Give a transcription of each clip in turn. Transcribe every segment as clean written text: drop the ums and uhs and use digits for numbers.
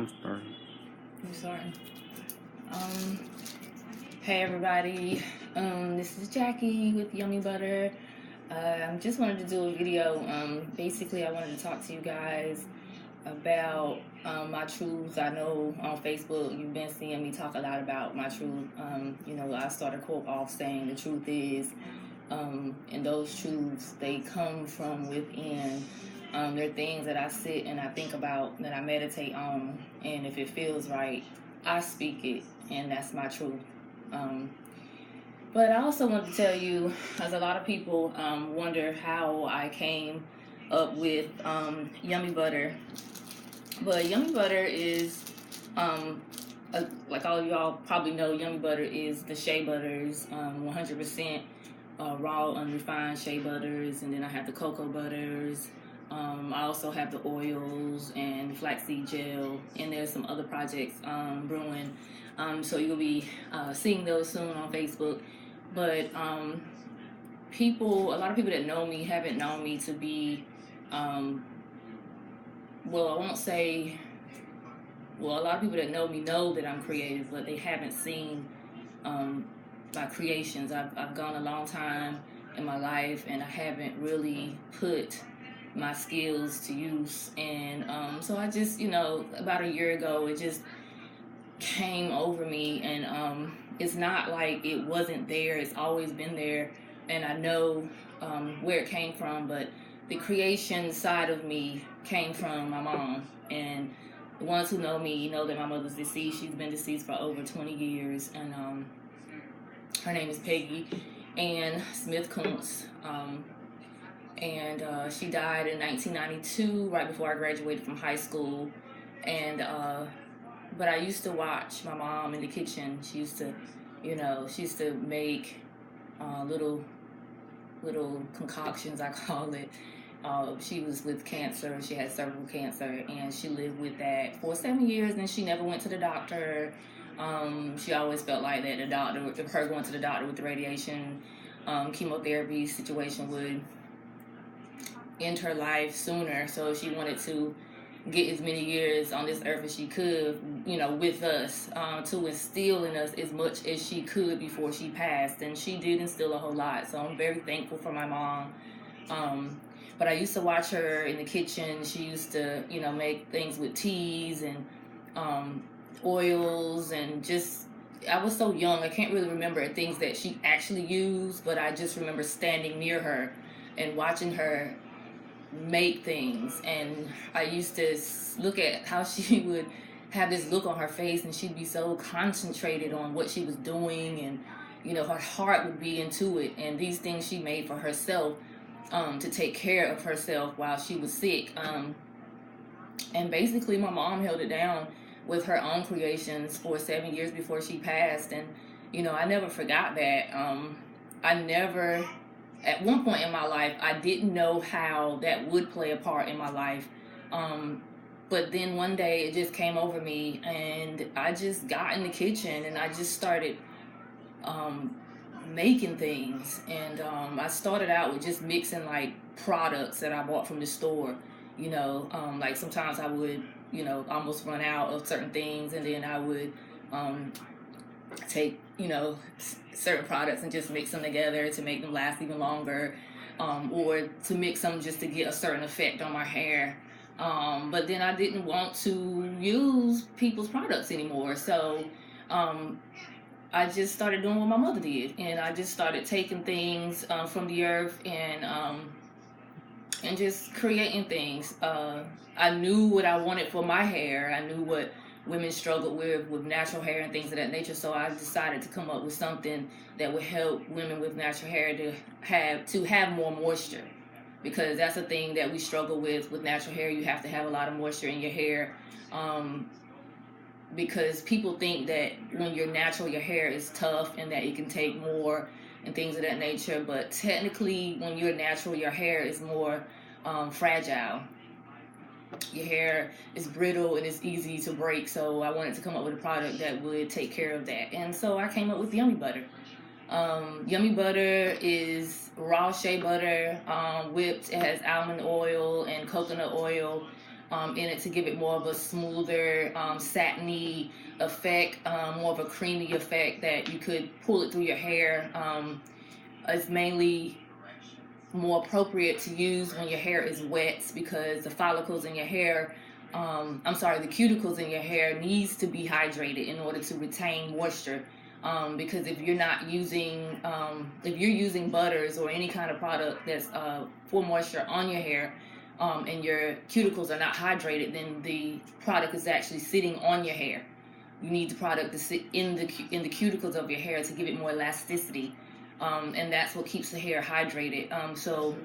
I'm starting. You starting? Hey everybody, this is Jackie with YummieButter. Just wanted to do a video. Basically I wanted to talk to you guys about my truths. I know on Facebook you've been seeing me talk a lot about my truth. I start a quote off saying the truth is, and those truths, they come from within. They're things that I sit and I think about, that I meditate on, and if it feels right, I speak it, and that's my truth. But I also want to tell you, as a lot of people wonder how I came up with YummieButter. But YummieButter is, like all of y'all probably know, YummieButter is the shea butters, 100% raw, unrefined shea butters, and then I have the cocoa butters. I also have the oils and flaxseed gel, and there's some other projects brewing. So you'll be seeing those soon on Facebook. But a lot of people that know me haven't known me to be, a lot of people that know me know that I'm creative, but they haven't seen my creations. I've gone a long time in my life, and I haven't really put my skills to use. And so I just, about a year ago, it just came over me, and it's not like it wasn't there. It's always been there, and I know where it came from. But the creation side of me came from my mom, and the ones who know me know that my mother's deceased. She's been deceased for over 20 years, and her name is Peggy Ann Smith Kuntz. She died in 1992, right before I graduated from high school. But I used to watch my mom in the kitchen. She used to make little concoctions, I call it. She was with cancer. She had cervical cancer, and she lived with that for 7 years, and she never went to the doctor. She always felt like that her going to the doctor with the radiation, chemotherapy situation would end her life sooner. So she wanted to get as many years on this earth as she could, with us, to instill in us as much as she could before she passed. And she did instill a whole lot. So I'm very thankful for my mom. But I used to watch her in the kitchen. She used to, make things with teas and oils, and just, I was so young, I can't really remember things that she actually used, but I just remember standing near her and watching her make things. And I used to look at how she would have this look on her face, and she'd be so concentrated on what she was doing, and her heart would be into it. And these things she made for herself, to take care of herself while she was sick. And basically my mom held it down with her own creations for 7 years before she passed. And I never forgot that. At one point in my life, I didn't know how that would play a part in my life. But then one day it just came over me, and I just got in the kitchen and I just started making things. And I started out with just mixing like products that I bought from the store. Like sometimes I would, almost run out of certain things, and then I would take, certain products and just mix them together to make them last even longer, or to mix them just to get a certain effect on my hair. But then I didn't want to use people's products anymore, so I just started doing what my mother did, and I just started taking things from the earth and just creating things. I knew what I wanted for my hair. I knew what women struggled with natural hair and things of that nature. So I decided to come up with something that would help women with natural hair to have more moisture, because that's a thing that we struggle with natural hair. You have to have a lot of moisture in your hair, because people think that when you're natural, your hair is tough and that it can take more and things of that nature. But technically, when you're natural, your hair is more fragile. Your hair is brittle and it's easy to break. So I wanted to come up with a product that would take care of that. And so I came up with YummieButter. YummieButter is raw shea butter, whipped. It has almond oil and coconut oil. in it to give it more of a smoother, satiny effect, more of a creamy effect that you could pull it through your hair. It's mainly more appropriate to use when your hair is wet, because the follicles in your hair, the cuticles in your hair needs to be hydrated in order to retain moisture. Because if you're not using, if you're using butters or any kind of product that's for moisture on your hair, and your cuticles are not hydrated, then the product is actually sitting on your hair. You need the product to sit in the cuticles of your hair to give it more elasticity, and that's what keeps the hair hydrated. So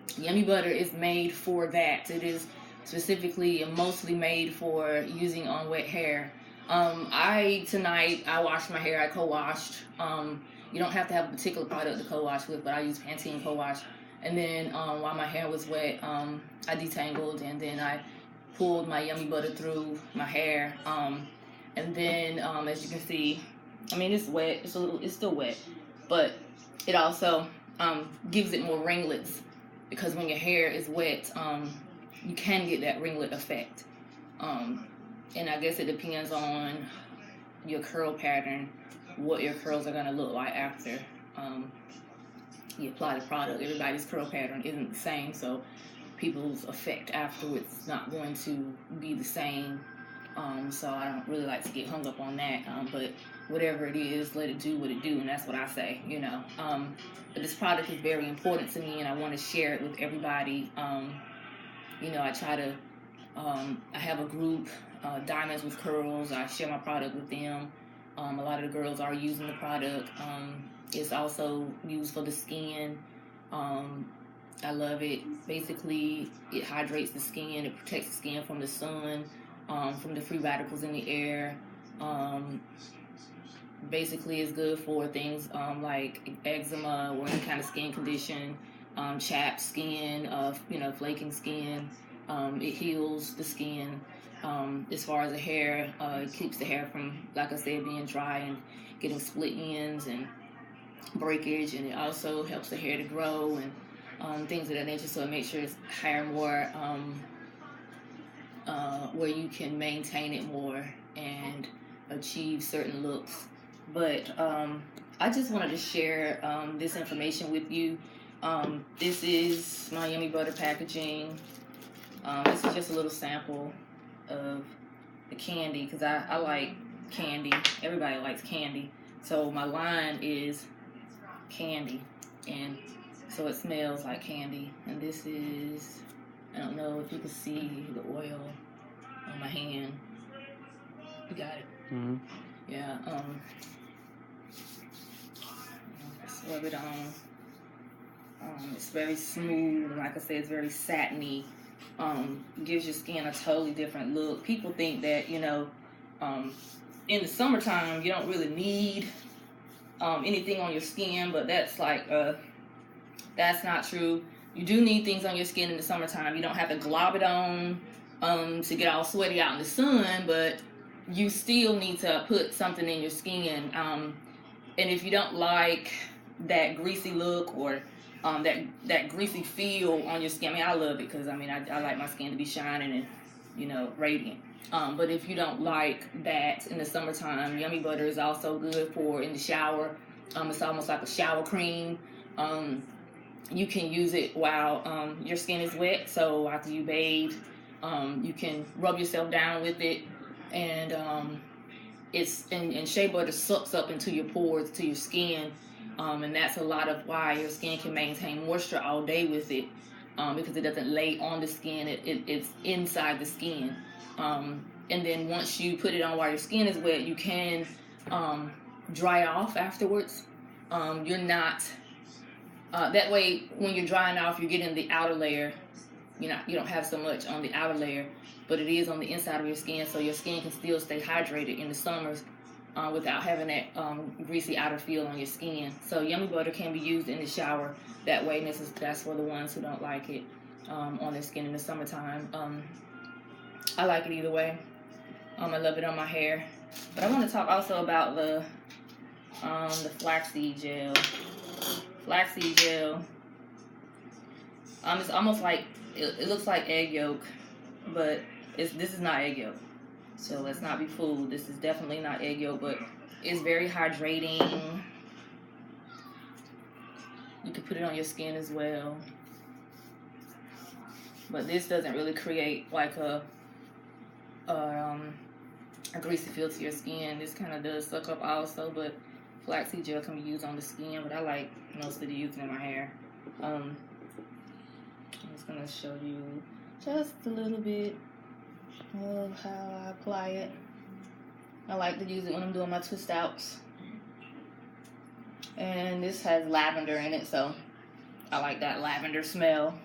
YummieButter is made for that. It is specifically and mostly made for using on wet hair. Tonight I washed my hair. I co-washed. You don't have to have a particular product to co-wash with, but I use Pantene co-wash. And then while my hair was wet, I detangled, and then I pulled my YummieButter through my hair. And then as you can see, I mean, it's wet. It's still wet, but it also gives it more ringlets, because when your hair is wet, you can get that ringlet effect. And I guess it depends on your curl pattern, what your curls are gonna look like after you apply the product. Everybody's curl pattern isn't the same, so people's effect afterwards is not going to be the same. So I don't really like to get hung up on that. But whatever it is, let it do what it do, and that's what I say, you know. But this product is very important to me, and I want to share it with everybody. You know, I try to, I have a group, Diamonds with Curls. I share my product with them. A lot of the girls are using the product. It's also used for the skin. I love it. Basically, it hydrates the skin. It protects the skin from the sun, from the free radicals in the air. Basically, it's good for things like eczema or any kind of skin condition, chapped skin, flaking skin. It heals the skin. As far as the hair, it keeps the hair from, like I said, being dry and getting split ends and breakage, and it also helps the hair to grow and things of that nature. So it makes your hair more where you can maintain it more and achieve certain looks. But I just wanted to share this information with you. This is my YummieButter packaging. This is just a little sample of the candy, because I like candy. Everybody likes candy. So my line is candy, and so it smells like candy. And this is, I don't know if you can see the oil on my hand. You got it? Mm-hmm. Yeah. Just rub it on. It's very smooth, and like I said, it's very satiny. Gives your skin a totally different look. People think that, you know, in the summertime you don't really need anything on your skin, but that's that's not true. You do need things on your skin in the summertime. You don't have to glob it on to get all sweaty out in the sun, but you still need to put something in your skin. And if you don't like that greasy look or that greasy feel on your skin, I mean, I love it, because I mean, I like my skin to be shining and, you know, radiant. But if you don't like that in the summertime, YummieButter is also good for in the shower. It's almost like a shower cream. You can use it while your skin is wet. So after you bathe, you can rub yourself down with it, and shea butter sucks up into your pores, to your skin. And that's a lot of why your skin can maintain moisture all day with it, because it doesn't lay on the skin. It's inside the skin. And then once you put it on while your skin is wet, you can dry off afterwards. You're not that way. When you're drying off, you're getting the outer layer. You don't have so much on the outer layer, but it is on the inside of your skin, so your skin can still stay hydrated in the summers without having that greasy outer feel on your skin. So YummieButter can be used in the shower that way, and that's for the ones who don't like it on their skin in the summertime. I like it either way. I love it on my hair. But I want to talk also about the flaxseed gel. Flaxseed gel. It's almost like, it looks like egg yolk. but this is not egg yolk. So let's not be fooled. This is definitely not egg yolk, but it's very hydrating. You can put it on your skin as well. But this doesn't really create like a greasy feel to your skin. This kind of does suck up also, but flaxseed gel can be used on the skin, but I like mostly to use it in my hair. I'm just gonna show you just a little bit of how I apply it. I like to use it when I'm doing my twist outs. And this has lavender in it, so I like that lavender smell.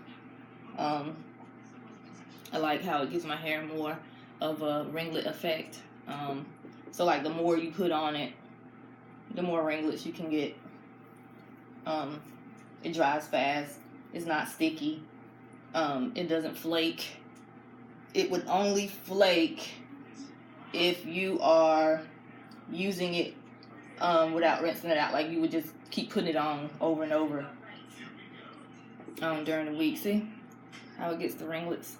I like how it gives my hair more of a ringlet effect. So like the more you put on it, the more ringlets you can get. It dries fast. It's not sticky. It doesn't flake. It would only flake if you are using it without rinsing it out. Like you would just keep putting it on over and over during the week. See how it gets the ringlets?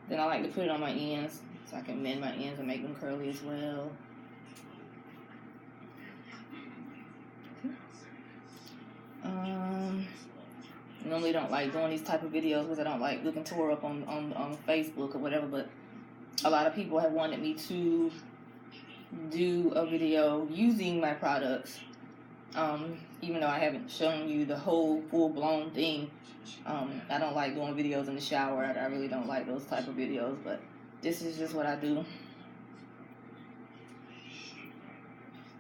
Then I like to put it on my ends so I can mend my ends and make them curly as well. Normally don't like doing these type of videos because I don't like looking tore up on Facebook or whatever, but a lot of people have wanted me to do a video using my products, even though I haven't shown you the whole full-blown thing. I don't like doing videos in the shower. I really don't like those type of videos, but this is just what I do.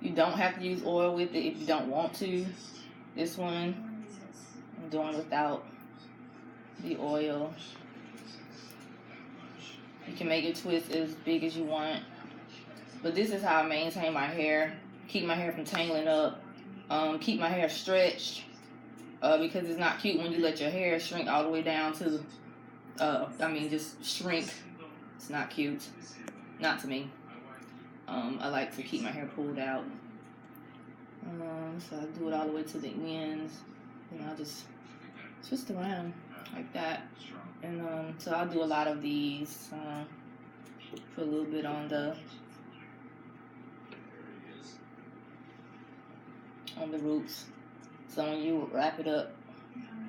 You don't have to use oil with it if you don't want to. This one I'm doing without the oil. You can make your twist as big as you want, but this is how I maintain my hair, keep my hair from tangling up, keep my hair stretched, because it's not cute when you let your hair shrink all the way down to just shrink. It's not cute, not to me. I like to keep my hair pulled out, so I do it all the way to the ends, and I'll just twist around like that. And so I'll do a lot of these. Put a little bit on the roots. So when you wrap it up,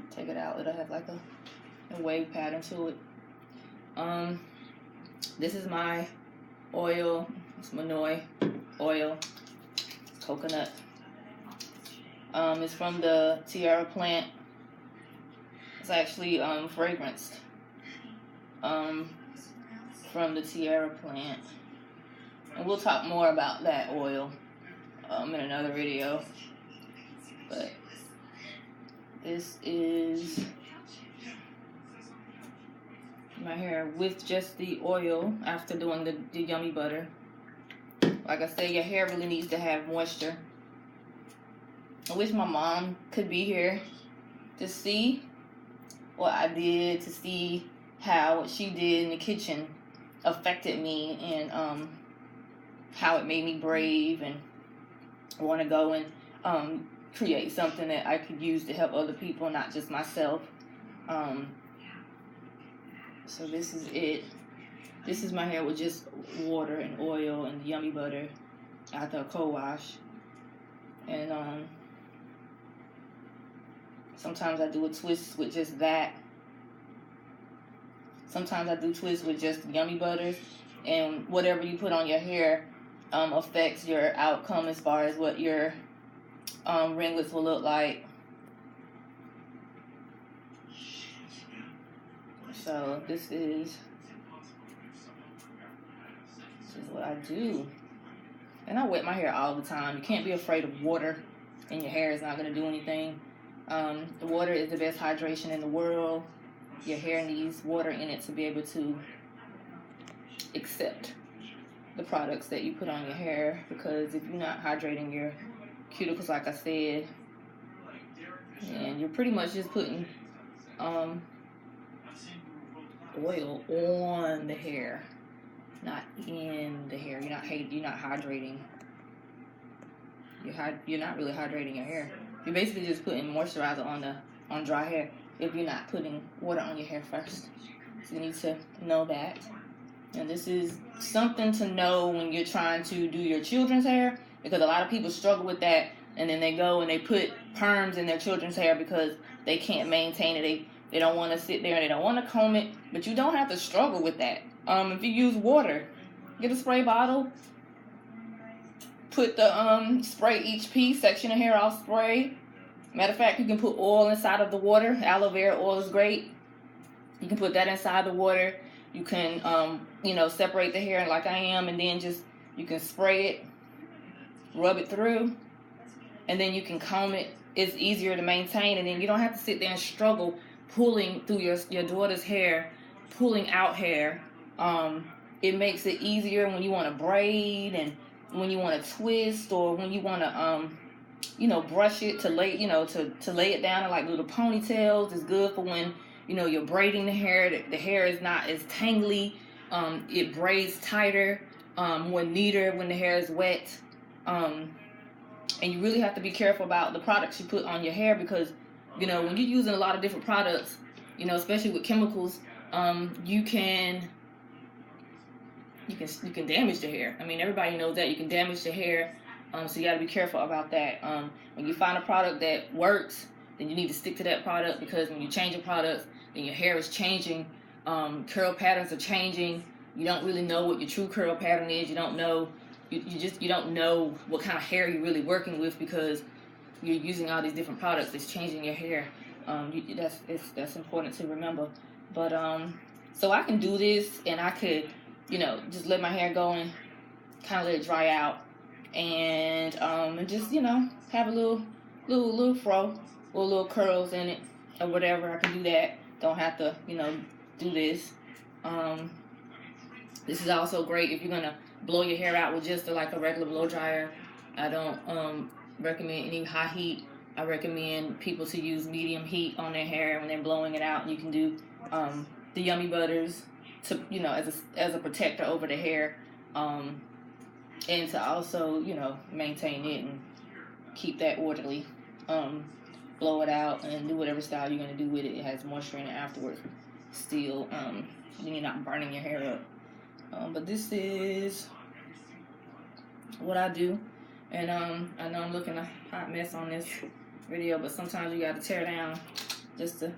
take it out, it'll have like a wave pattern to it. This is my oil. It's Manoi oil, coconut. It's from the tiara plant. It's actually fragranced from the tiara plant, and we'll talk more about that oil in another video. But this is my hair with just the oil after doing the YummieButter. Like I said, your hair really needs to have moisture. I wish my mom could be here to see what I did, to see how what she did in the kitchen affected me, and how it made me brave and want to go and create something that I could use to help other people, not just myself. So this is it. This is my hair with just water and oil and YummieButter after a co-wash. And sometimes I do a twist with just that. Sometimes I do twists with just YummieButters, and whatever you put on your hair affects your outcome as far as what your ringlets will look like. So this is what I do. And I wet my hair all the time. You can't be afraid of water, and your hair is not going to do anything. The water is the best hydration in the world. Your hair needs water in it to be able to accept the products that you put on your hair, because if you're not hydrating your cuticles, like I said, and you're pretty much just putting oil on the hair, not in the hair. You're not hydrating. You're not really hydrating your hair. You're basically just putting moisturizer on dry hair if you're not putting water on your hair first. So you need to know that. And this is something to know when you're trying to do your children's hair, because a lot of people struggle with that, and then they go and they put perms in their children's hair because they can't maintain it. They don't want to sit there and they don't want to comb it, but you don't have to struggle with that. If you use water, get a spray bottle, put the spray each piece, section of hair off spray. Matter of fact, you can put oil inside of the water. Aloe vera oil is great. You can put that inside the water. You can, separate the hair like I am, and then you can spray it, rub it through, and then you can comb it. It's easier to maintain, and then you don't have to sit there and struggle pulling through your daughter's hair, pulling out hair. It makes it easier when you want to braid, and when you want to twist, or when you want to, brush it to lay, to lay it down in like little ponytails. It's good for when you're braiding the hair. The hair is not as tangly. It braids tighter, more neater when the hair is wet. And you really have to be careful about the products you put on your hair, because, when you're using a lot of different products, especially with chemicals, you can damage the hair. I mean, everybody knows that you can damage the hair. So you got to be careful about that. When you find a product that works, then you need to stick to that product, because when you change your products, then your hair is changing. Curl patterns are changing. You don't really know what your true curl pattern is. You don't know. You don't know what kind of hair you're really working with, because you're using all these different products that's changing your hair. That's important to remember. But so I can do this, and I could, just let my hair go and kind of let it dry out, and just have a little fro or little curls in it or whatever. I can do that. Don't have to do this. This is also great if you're gonna blow your hair out with just like a regular blow dryer. I don't recommend any high heat. I recommend people to use medium heat on their hair when they're blowing it out. And you can do the YummieButters to as a protector over the hair, and to also maintain it and keep that orderly. Blow it out and do whatever style you're gonna do with it. It has moisture in it afterwards. Still, then you're not burning your hair up. But this is what I do, and I know I'm looking a hot mess on this video, but sometimes you gotta tear down just to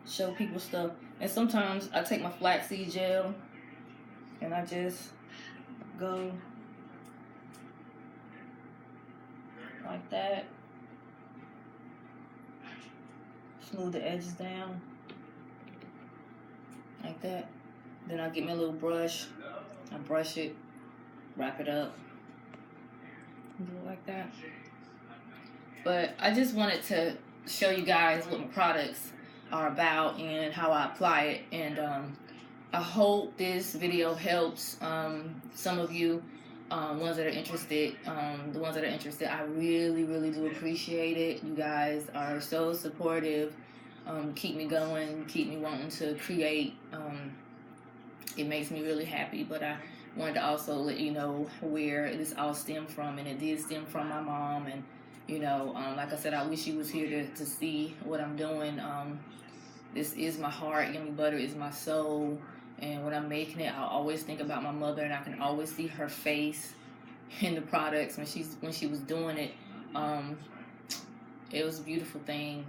show people stuff. And sometimes I take my flaxseed gel and I just go like that, smooth the edges down like that. Then I get me a little brush, I brush it, wrap it up, and do it like that. But I just wanted to show you guys what my products are about and how I apply it. And I hope this video helps some of you, ones that are interested. The ones that are interested, I really, really do appreciate it. You guys are so supportive. Keep me going, keep me wanting to create. It makes me really happy. But I wanted to also let you know where this all stemmed from, and it did stem from my mom. And like I said, I wish you was here to see what I'm doing. This is my heart. YummieButter is my soul. And when I'm making it, I always think about my mother, and I can always see her face in the products when she was doing it. It was a beautiful thing.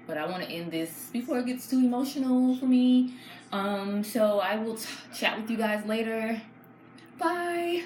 But I want to end this before it gets too emotional for me. So I will chat with you guys later. Bye.